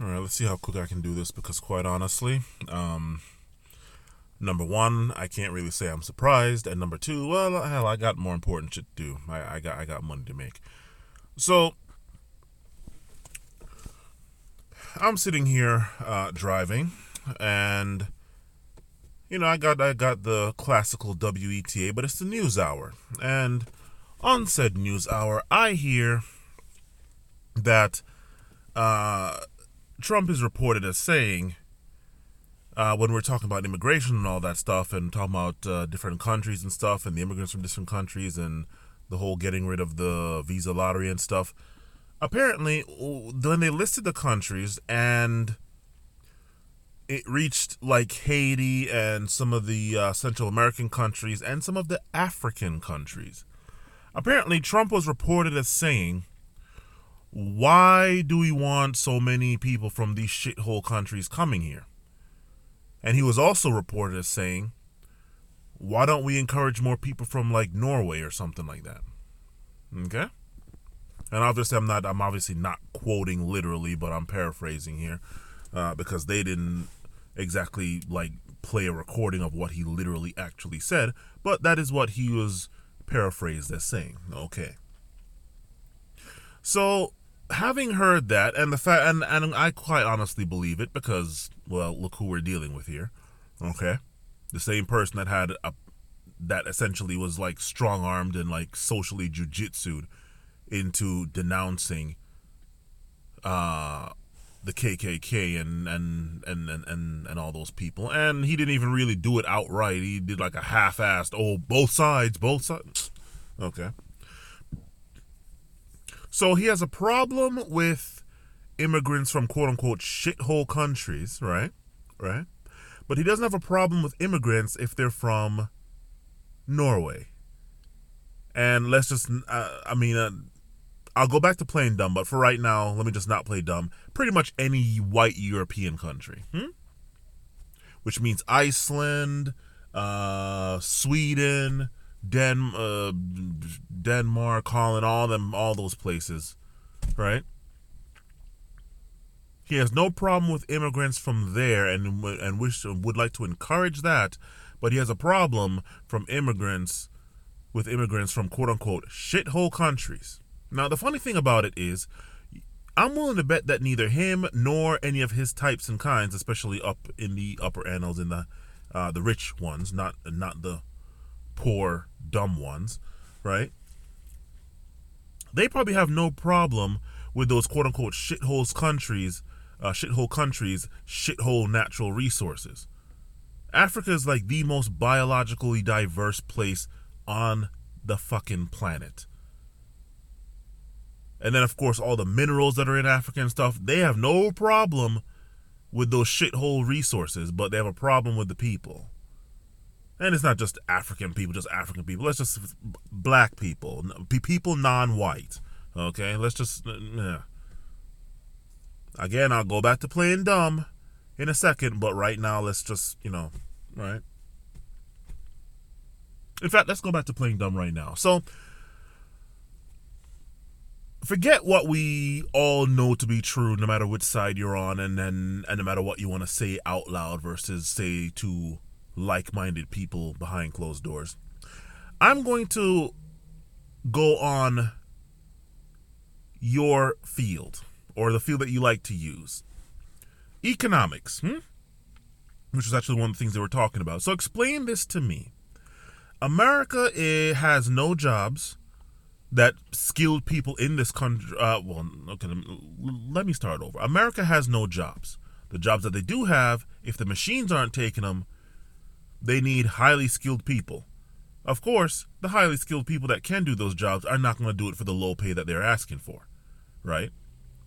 All right, let's see how quick I can do this because, quite honestly, number one, I can't really say I'm surprised, and number two, well, hell, I got more important shit to do. I got money to make. So I'm sitting here driving, and I got the classical WETA, but it's the news hour, and on said news hour, I hear that Trump is reported as saying, when we're talking about immigration and all that stuff, and talking about different countries and stuff, and the immigrants from different countries, and the whole getting rid of the visa lottery and stuff. Apparently, when they listed the countries, and it reached like Haiti and some of the Central American countries and some of the African countries. Apparently, Trump was reported as saying, why do we want so many people from these shithole countries coming here? And he was also reported as saying, why don't we encourage more people from like Norway or something like that? Okay? And obviously I'm obviously not quoting literally, but I'm paraphrasing here because they didn't exactly like play a recording of what he literally actually said, but that is what he was paraphrased as saying. Okay. So having heard that, and the fact, and I quite honestly believe it because, well, look who we're dealing with here. Okay, the same person that had that essentially was like strong armed and like socially jujitsued into denouncing the KKK and all those people, and he didn't even really do it outright. He did like a half-assed, both sides. Okay. So he has a problem with immigrants from quote-unquote shithole countries, right? Right? But he doesn't have a problem with immigrants if they're from Norway. And let's just, I'll go back to playing dumb, but for right now, let me just not play dumb. Pretty much any white European country. Which means Iceland, Sweden, Denmark, Holland, all those places, right? He has no problem with immigrants from there, and would like to encourage that, but he has a problem from immigrants from quote unquote shithole countries. Now, the funny thing about it is, I'm willing to bet that neither him nor any of his types and kinds, especially up in the upper annals, in the rich ones, not the poor, dumb ones, right? They probably have no problem with those quote-unquote shithole countries, shithole natural resources. Africa is like the most biologically diverse place on the fucking planet. And then, of course, all the minerals that are in Africa and stuff, they have no problem with those shithole resources, but they have a problem with the people. And it's not just African people. Let's just black people, people non-white. Okay, let's just. Again, I'll go back to playing dumb in a second, but right now, let's just, right? In fact, let's go back to playing dumb right now. So, forget what we all know to be true, no matter which side you're on, and no matter what you want to say out loud versus say to like-minded people behind closed doors. I'm going to go on your field, or the field that you like to use. Economics, which is actually one of the things they were talking about. So explain this to me. America has no jobs that skilled people in this country, let me start over. America has no jobs. The jobs that they do have, if the machines aren't taking them, they need highly skilled people. Of course, the highly skilled people that can do those jobs are not going to do it for the low pay that they're asking for, right?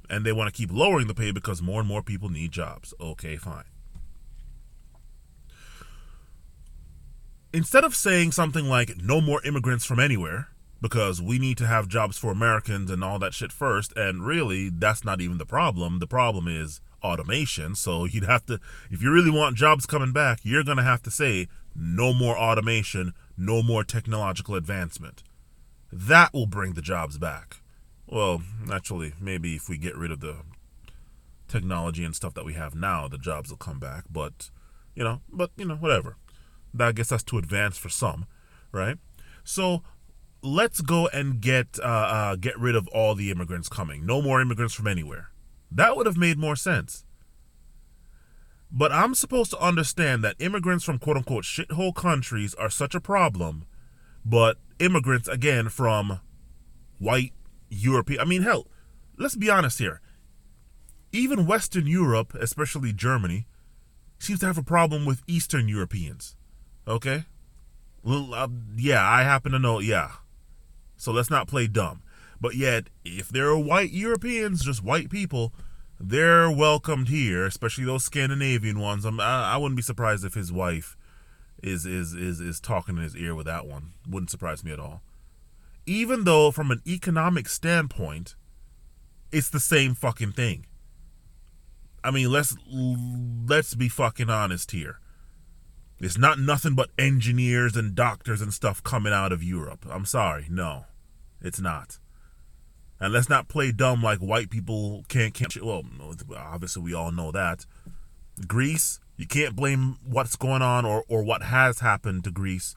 And they want to keep lowering the pay because more and more people need jobs. Okay, fine. Instead of saying something like, no more immigrants from anywhere, because we need to have jobs for Americans and all that shit first, and really, that's not even the problem. The problem is automation. So you'd have to, if you really want jobs coming back, you're going to have to say no more automation, no more technological advancement. That will bring the jobs back. Well, actually, maybe if we get rid of the technology and stuff that we have now, the jobs will come back. But whatever. I guess that's too advanced for some, right? So let's go and get rid of all the immigrants coming. No more immigrants from anywhere. That would have made more sense. But I'm supposed to understand that immigrants from quote-unquote shithole countries are such a problem, but immigrants, again, from white European... I mean, hell, let's be honest here. Even Western Europe, especially Germany, seems to have a problem with Eastern Europeans. Okay? Well, yeah, I happen to know, yeah. So let's not play dumb. But yet, if there are white Europeans, just white people, they're welcomed here, especially those Scandinavian ones. I wouldn't be surprised if his wife is talking in his ear with that one. Wouldn't surprise me at all. Even though, from an economic standpoint, it's the same fucking thing. I mean, let's be fucking honest here. It's not nothing but engineers and doctors and stuff coming out of Europe. I'm sorry. No, it's not. And let's not play dumb like white people can't. Well, obviously we all know that. Greece, you can't blame what's going on or what has happened to Greece,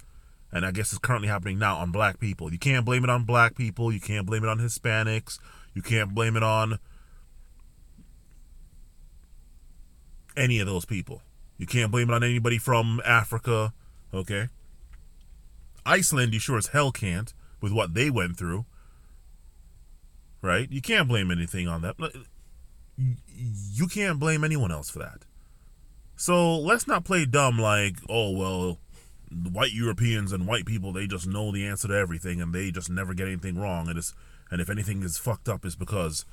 and I guess it's currently happening now, on black people. You can't blame it on black people. You can't blame it on Hispanics. You can't blame it on any of those people. You can't blame it on anybody from Africa, okay? Iceland, you sure as hell can't, with what they went through. Right? You can't blame anything on that. You can't blame anyone else for that. So let's not play dumb like, oh, well, the white Europeans and white people, they just know the answer to everything and they just never get anything wrong. And if anything is fucked up, it's because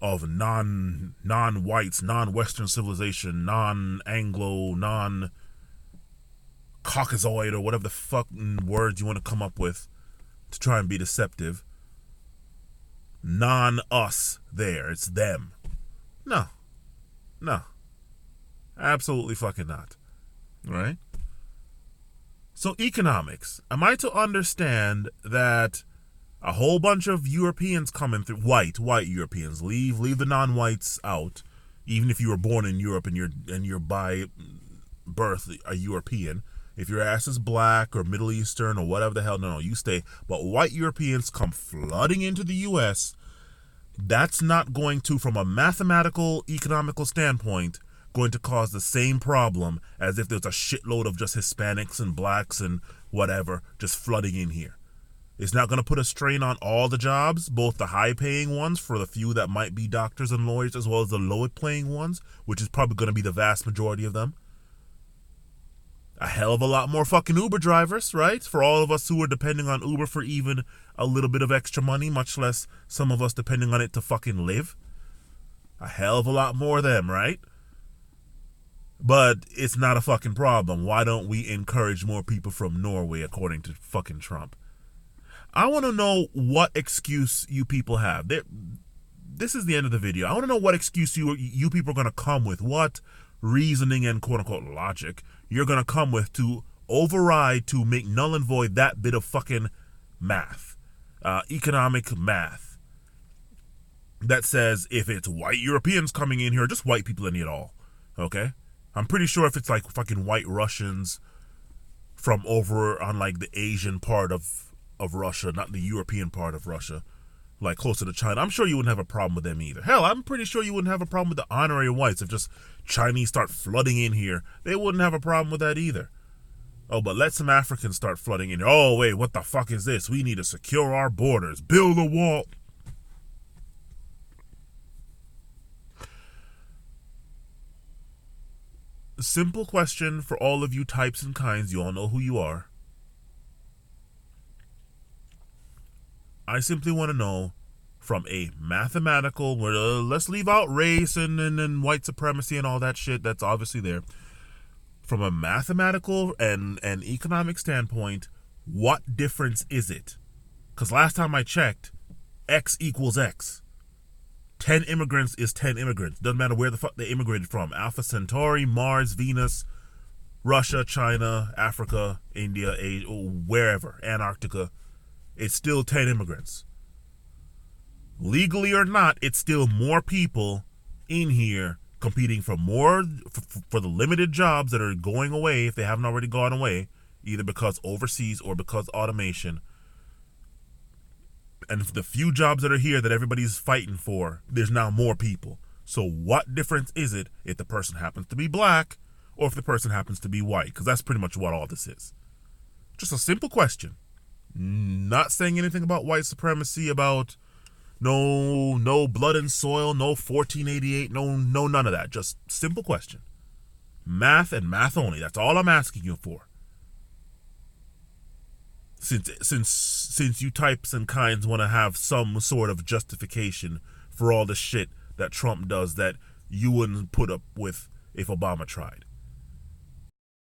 of non-whites, non-Western civilization, non-Anglo, non-Caucasoid, or whatever the fucking words you want to come up with to try and be deceptive. Non-us there. It's them. No. Absolutely fucking not. Right? So economics. Am I to understand that a whole bunch of Europeans coming through, white Europeans, leave the non-whites out, even if you were born in Europe and you're by birth a European. If your ass is black or Middle Eastern or whatever the hell, no, you stay. But white Europeans come flooding into the U.S., that's not going to, from a mathematical, economical standpoint, going to cause the same problem as if there's a shitload of just Hispanics and blacks and whatever just flooding in here. It's not going to put a strain on all the jobs, both the high-paying ones for the few that might be doctors and lawyers, as well as the low-paying ones, which is probably going to be the vast majority of them. A hell of a lot more fucking Uber drivers, right? For all of us who are depending on Uber for even a little bit of extra money, much less some of us depending on it to fucking live. A hell of a lot more of them, right? But it's not a fucking problem. Why don't we encourage more people from Norway, according to fucking Trump? I want to know what excuse you people have. This is the end of the video. I want to know what excuse you people are going to come with. What reasoning and quote-unquote logic you're going to come with to override, to make null and void that bit of fucking math, economic math, that says if it's white Europeans coming in here, just white people in it all, okay? I'm pretty sure if it's like fucking white Russians from over on like the Asian part of Russia, not the European part of Russia, like closer to China, I'm sure you wouldn't have a problem with them either. Hell, I'm pretty sure you wouldn't have a problem with the honorary whites if just Chinese start flooding in here. They wouldn't have a problem with that either. Oh, but let some Africans start flooding in here. Oh, wait, what the fuck is this? We need to secure our borders. Build a wall. Simple question for all of you types and kinds. You all know who you are. I simply want to know, from a mathematical, let's leave out race and white supremacy and all that shit that's obviously there. From a mathematical and economic standpoint, what difference is it? Because last time I checked, X equals X. 10 immigrants is 10 immigrants. Doesn't matter where the fuck they immigrated from. Alpha Centauri, Mars, Venus, Russia, China, Africa, India, Asia, wherever, Antarctica. It's still 10 immigrants. Legally or not, it's still more people in here competing for more for the limited jobs that are going away if they haven't already gone away, either because overseas or because automation. And the few jobs that are here that everybody's fighting for, there's now more people. So what difference is it if the person happens to be black or if the person happens to be white? Because that's pretty much what all this is. Just a simple question. Not saying anything about white supremacy, about no blood and soil, no 1488, no none of that. Just simple question. Math and math only. That's all I'm asking you for. Since you types and kinds want to have some sort of justification for all the shit that Trump does that you wouldn't put up with if Obama tried.